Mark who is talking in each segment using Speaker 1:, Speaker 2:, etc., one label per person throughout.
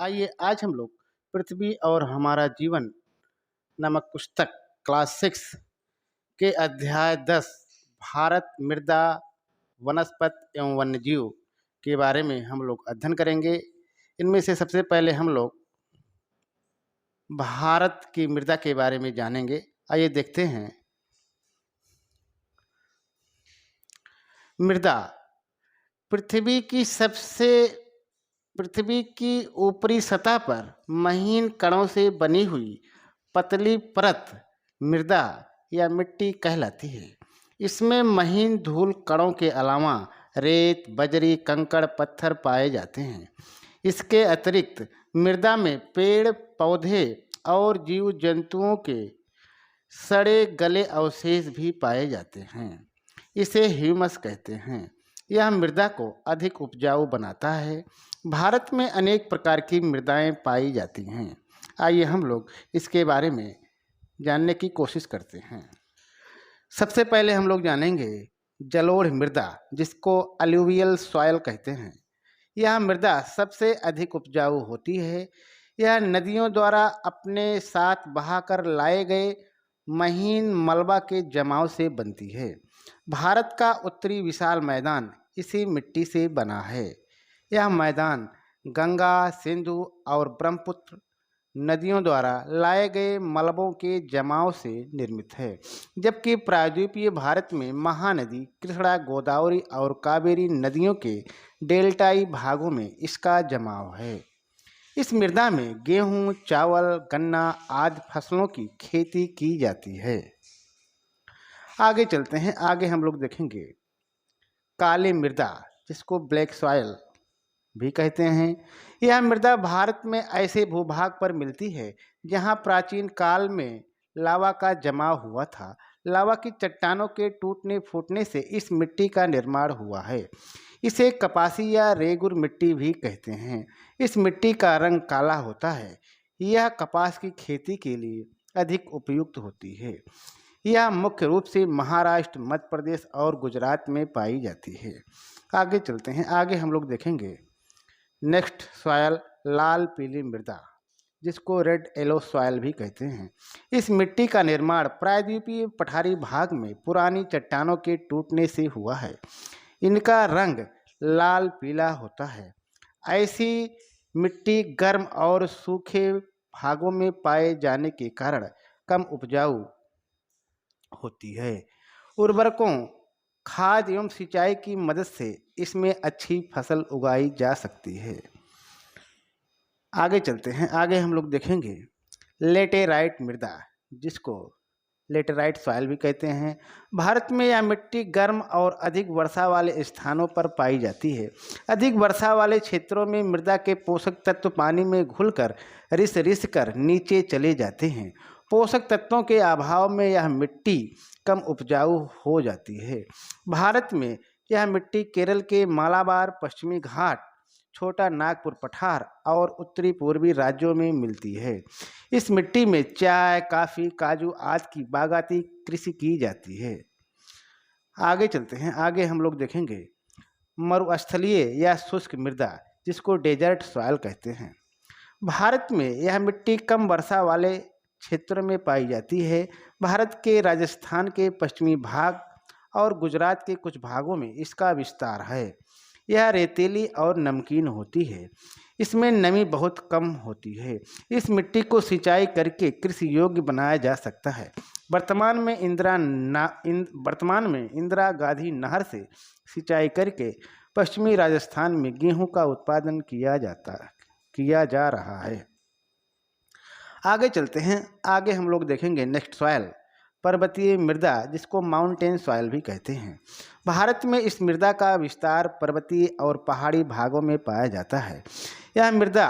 Speaker 1: आइए आज हम लोग पृथ्वी और हमारा जीवन नामक पुस्तक क्लास 6 के अध्याय 10 भारत मृदा वनस्पति एवं वन्यजीव के बारे में हम लोग अध्ययन करेंगे। इनमें से सबसे पहले हम लोग भारत की मृदा के बारे में जानेंगे। आइए देखते हैं। मृदा पृथ्वी की ऊपरी सतह पर महीन कणों से बनी हुई पतली परत मृदा या मिट्टी कहलाती है। इसमें महीन धूल कणों के अलावा रेत, बजरी, कंकड़, पत्थर पाए जाते हैं। इसके अतिरिक्त मृदा में पेड़ पौधे और जीव जंतुओं के सड़े गले अवशेष भी पाए जाते हैं। इसे ह्यूमस कहते हैं। यह मृदा को अधिक उपजाऊ बनाता है। भारत में अनेक प्रकार की मृदाएं पाई जाती हैं। आइए हम लोग इसके बारे में जानने की कोशिश करते हैं। सबसे पहले हम लोग जानेंगे जलोढ़ मृदा, जिसको अलूवियल सॉइल कहते हैं। यह मृदा सबसे अधिक उपजाऊ होती है। यह नदियों द्वारा अपने साथ बहाकर लाए गए महीन मलबा के जमाव से बनती है। भारत का उत्तरी विशाल मैदान इसी मिट्टी से बना है। यह मैदान गंगा, सिंधु और ब्रह्मपुत्र नदियों द्वारा लाए गए मलबों के जमाव से निर्मित है, जबकि प्रायद्वीपीय भारत में महानदी, कृष्णा, गोदावरी और कावेरी नदियों के डेल्टाई भागों में इसका जमाव है। इस मृदा में गेहूं, चावल, गन्ना आदि फसलों की खेती की जाती है। आगे चलते हैं। आगे हम लोग देखेंगे काली मृदा, जिसको ब्लैक सॉइल भी कहते हैं। यह मृदा भारत में ऐसे भूभाग पर मिलती है जहां प्राचीन काल में लावा का जमाव हुआ था। लावा की चट्टानों के टूटने फूटने से इस मिट्टी का निर्माण हुआ है। इसे कपासी या रेगुर मिट्टी भी कहते हैं। इस मिट्टी का रंग काला होता है। यह कपास की खेती के लिए अधिक उपयुक्त होती है। यह मुख्य रूप से महाराष्ट्र, मध्य प्रदेश और गुजरात में पाई जाती है। आगे चलते हैं। आगे हम लोग देखेंगे नेक्स्ट सॉयल लाल पीली मृदा, जिसको रेड येलो सॉयल भी कहते हैं। इस मिट्टी का निर्माण प्रायद्वीपीय पठारी भाग में पुरानी चट्टानों के टूटने से हुआ है। इनका रंग लाल पीला होता है। ऐसी मिट्टी गर्म और सूखे भागों में पाए जाने के कारण कम उपजाऊ होती है। उर्वरकों, खाद एवं सिंचाई की मदद से इसमें अच्छी फसल उगाई जा सकती है। आगे चलते हैं। आगे हम लोग देखेंगे लेटेराइट मृदा, जिसको लेटेराइट सॉइल भी कहते हैं। भारत में यह मिट्टी गर्म और अधिक वर्षा वाले स्थानों पर पाई जाती है। अधिक वर्षा वाले क्षेत्रों में मृदा के पोषक तत्व पानी में घुलकर रिस कर नीचे चले जाते हैं। पोषक तत्वों के अभाव में यह मिट्टी कम उपजाऊ हो जाती है। भारत में यह मिट्टी केरल के मालाबार, पश्चिमी घाट, छोटा नागपुर पठार और उत्तरी पूर्वी राज्यों में मिलती है। इस मिट्टी में चाय, कॉफ़ी, काजू आदि की बागाती कृषि की जाती है। आगे चलते हैं। आगे हम लोग देखेंगे मरुस्थलीय या शुष्क मृदा, जिसको डेजर्ट सॉइल कहते हैं। भारत में यह मिट्टी कम वर्षा वाले क्षेत्रों में पाई जाती है। भारत के राजस्थान के पश्चिमी भाग और गुजरात के कुछ भागों में इसका विस्तार है। यह रेतीली और नमकीन होती है। इसमें नमी बहुत कम होती है। इस मिट्टी को सिंचाई करके कृषि योग्य बनाया जा सकता है। वर्तमान में इंदिरा गांधी नहर से सिंचाई करके पश्चिमी राजस्थान में गेहूं का उत्पादन किया जा रहा है। आगे चलते हैं। आगे हम लोग देखेंगे नेक्स्ट सॉयल पर्वतीय मृदा, जिसको माउंटेन सॉइल भी कहते हैं। भारत में इस मृदा का विस्तार पर्वतीय और पहाड़ी भागों में पाया जाता है। यह मृदा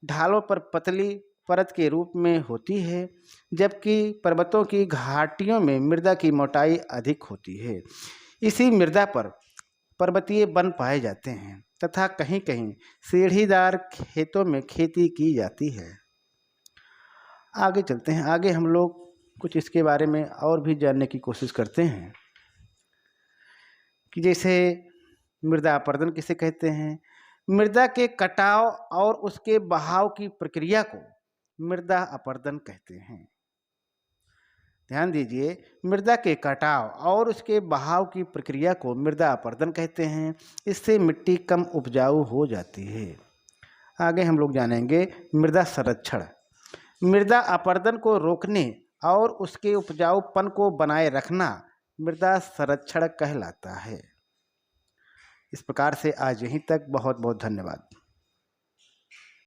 Speaker 1: ढालों पर पतली परत के रूप में होती है, जबकि पर्वतों की घाटियों में मृदा की मोटाई अधिक होती है। इसी मृदा पर पर्वतीय वन पाए जाते हैं तथा कहीं कहीं सीढ़ीदार खेतों में खेती की जाती है। आगे चलते हैं। आगे हम लोग कुछ इसके बारे में और भी जानने की कोशिश करते हैं कि जैसे मृदा अपरदन किसे कहते हैं। मृदा के कटाव और उसके बहाव की प्रक्रिया को मृदा अपरदन कहते हैं। ध्यान दीजिए, मृदा के कटाव और उसके बहाव की प्रक्रिया को मृदा अपरदन कहते हैं। इससे मिट्टी कम उपजाऊ हो जाती है। आगे हम लोग जानेंगे मृदा संरक्षण। मृदा अपरदन को रोकने और उसके उपजाऊपन को बनाए रखना मृदा संरक्षण कहलाता है। इस प्रकार से आज यहीं तक। बहुत बहुत धन्यवाद।